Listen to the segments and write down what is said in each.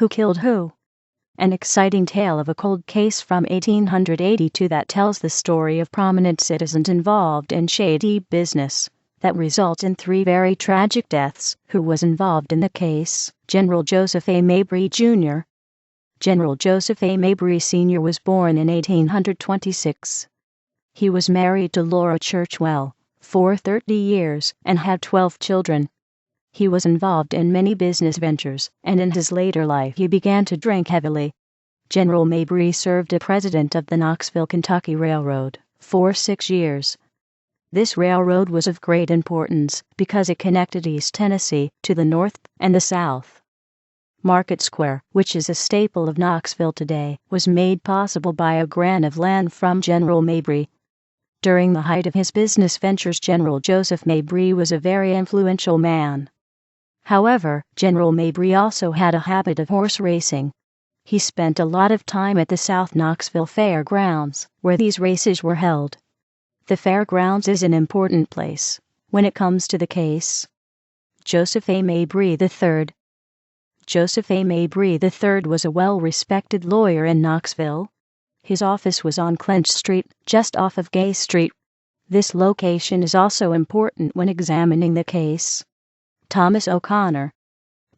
Who killed who? An exciting tale of a cold case from 1882 that tells the story of prominent citizens involved in shady business that results in 3 very tragic deaths. Who was involved in the case? General Joseph A. Mabry, Jr. General Joseph A. Mabry Sr. was born in 1826. He was married to Laura Churchwell for 30 years and had 12 children. He was involved in many business ventures, and in his later life he began to drink heavily. General Mabry served as president of the Knoxville, Kentucky Railroad for 6 years. This railroad was of great importance because it connected East Tennessee to the north and the south. Market Square, which is a staple of Knoxville today, was made possible by a grant of land from General Mabry. During the height of his business ventures, General Joseph Mabry was a very influential man. However, General Mabry also had a habit of horse racing. He spent a lot of time at the South Knoxville Fairgrounds, where these races were held. The fairgrounds is an important place when it comes to the case. Joseph A. Mabry III. Joseph A. Mabry III was a well-respected lawyer in Knoxville. His office was on Clinch Street, just off of Gay Street. This location is also important when examining the case. Thomas O'Connor.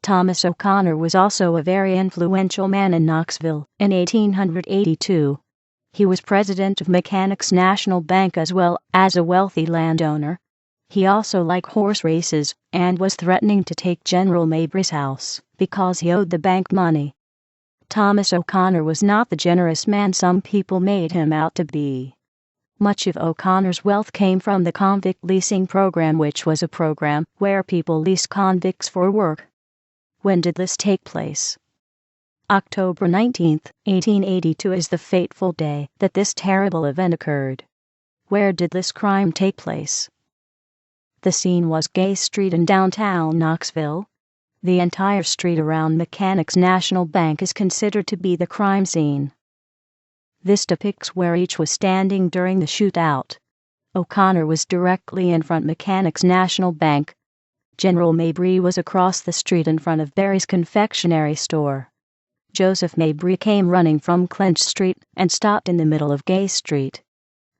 Thomas O'Connor was also a very influential man in Knoxville in 1882. He was president of Mechanics National Bank as well as a wealthy landowner. He also liked horse races and was threatening to take General Mabry's house because he owed the bank money. Thomas O'Connor was not the generous man some people made him out to be. Much of O'Connor's wealth came from the convict leasing program, which was a program where people leased convicts for work. When did this take place? October 19, 1882 is the fateful day that this terrible event occurred. Where did this crime take place? The scene was Gay Street in downtown Knoxville. The entire street around Mechanics National Bank is considered to be the crime scene. This depicts where each was standing during the shootout. O'Connor was directly in front of Mechanics National Bank. General Mabry was across the street in front of Barry's confectionery store. Joseph Mabry came running from Clinch Street and stopped in the middle of Gay Street.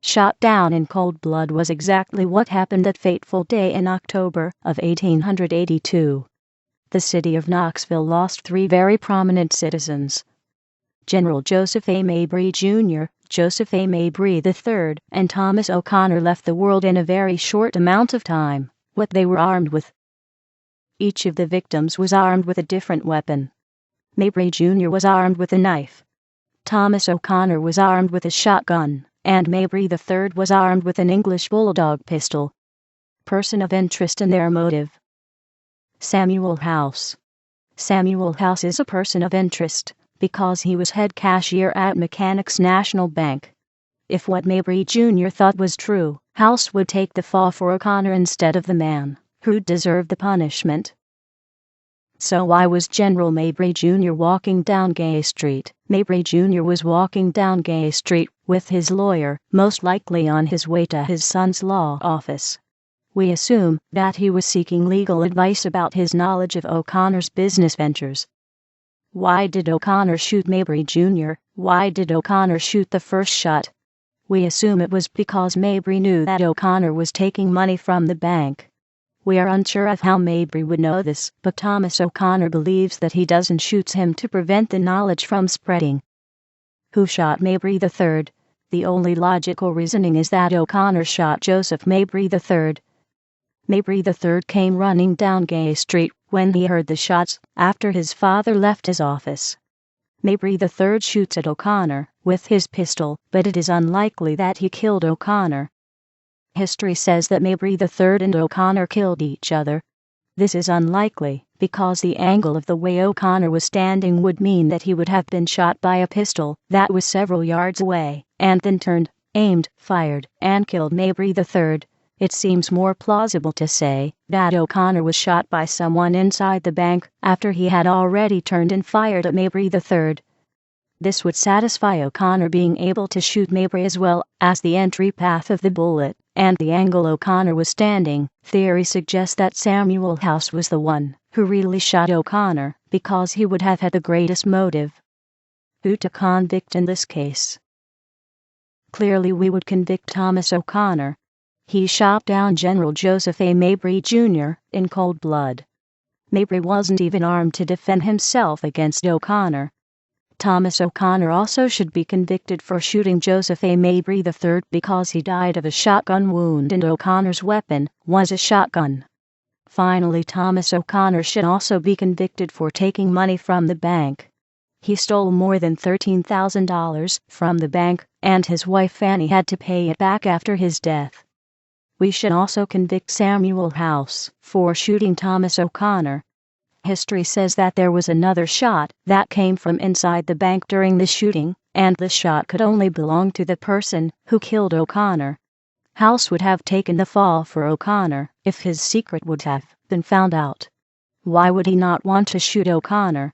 Shot down in cold blood was exactly what happened that fateful day in October of 1882. The city of Knoxville lost 3 very prominent citizens. General Joseph A. Mabry Jr., Joseph A. Mabry III, and Thomas O'Connor left the world in a very short amount of time. What they were armed with. Each of the victims was armed with a different weapon. Mabry Jr. was armed with a knife. Thomas O'Connor was armed with a shotgun, and Mabry III was armed with an English bulldog pistol. Person of interest and their motive. Samuel House. Samuel House is a person of interest because he was head cashier at Mechanics National Bank. If what Mabry Jr. thought was true, House would take the fall for O'Connor instead of the man who deserved the punishment. So why was General Mabry Jr. walking down Gay Street? Mabry Jr. was walking down Gay Street with his lawyer, most likely on his way to his son's law office. We assume that he was seeking legal advice about his knowledge of O'Connor's business ventures. Why did O'Connor shoot Mabry Jr.? Why did O'Connor shoot the first shot? We assume it was because Mabry knew that O'Connor was taking money from the bank. We are unsure of how Mabry would know this, but Thomas O'Connor believes that he doesn't shoot him to prevent the knowledge from spreading. Who shot Mabry III? The only logical reasoning is that O'Connor shot Joseph Mabry III. Mabry III came running down Gay Street when he heard the shots after his father left his office. Mabry III shoots at O'Connor with his pistol, but it is unlikely that he killed O'Connor. History says that Mabry III and O'Connor killed each other. This is unlikely, because the angle of the way O'Connor was standing would mean that he would have been shot by a pistol that was several yards away, and then turned, aimed, fired, and killed Mabry III. It seems more plausible to say that O'Connor was shot by someone inside the bank after he had already turned and fired at Mabry III. This would satisfy O'Connor being able to shoot Mabry as well as the entry path of the bullet, and the angle O'Connor was standing. Theory suggests that Samuel House was the one who really shot O'Connor because he would have had the greatest motive. Who to convict in this case? Clearly we would convict Thomas O'Connor. He shot down General Joseph A. Mabry Jr. in cold blood. Mabry wasn't even armed to defend himself against O'Connor. Thomas O'Connor also should be convicted for shooting Joseph A. Mabry III because he died of a shotgun wound and O'Connor's weapon was a shotgun. Finally, Thomas O'Connor should also be convicted for taking money from the bank. He stole more than $13,000 from the bank, and his wife Fanny had to pay it back after his death. We should also convict Samuel House for shooting Thomas O'Connor. History says that there was another shot that came from inside the bank during the shooting, and the shot could only belong to the person who killed O'Connor. House would have taken the fall for O'Connor if his secret would have been found out. Why would he not want to shoot O'Connor?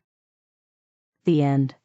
The end.